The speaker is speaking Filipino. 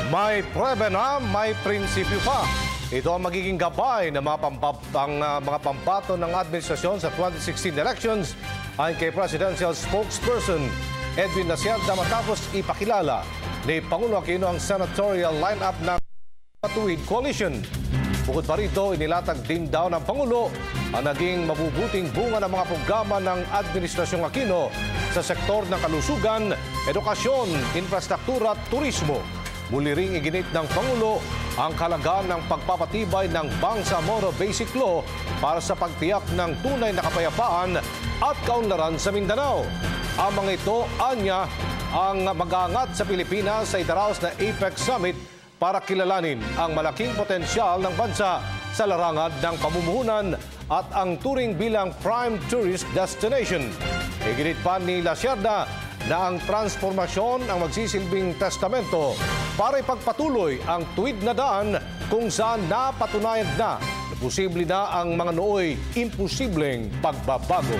May prueba na, may prinsipyo pa. Ito ang magiging gabay ng mga pambato ng administrasyon sa 2016 elections ayon kay Presidential Spokesperson Edwin Lacerda matapos ipakilala ni Pangulo Aquino ang senatorial lineup ng Matuwid Coalition. Bukod pa rito, inilatag din daw ng Pangulo ang naging mabubuting bunga ng mga programa ng Administrasyong Aquino sa sektor ng kalusugan, edukasyon, infrastruktura at turismo. Muli ring iginit ng Pangulo ang kahalagaan ng pagpapatibay ng Bangsamoro Basic Law para sa pagtiyak ng tunay na kapayapaan at kaunlaran sa Mindanao. Ang mga ito, anya, ang mag-aangat sa Pilipinas sa idaraos na APEC Summit para kilalanin ang malaking potensyal ng bansa sa larangan ng pamumuhunan at ang turing bilang prime tourist destination. Iginit pa ni Lacerda na ang transformasyon ang magsisilbing testamento para ipagpatuloy ang tuwid na daan kung saan napatunayan na posible na ang mga nooy imposibleng pagbabago.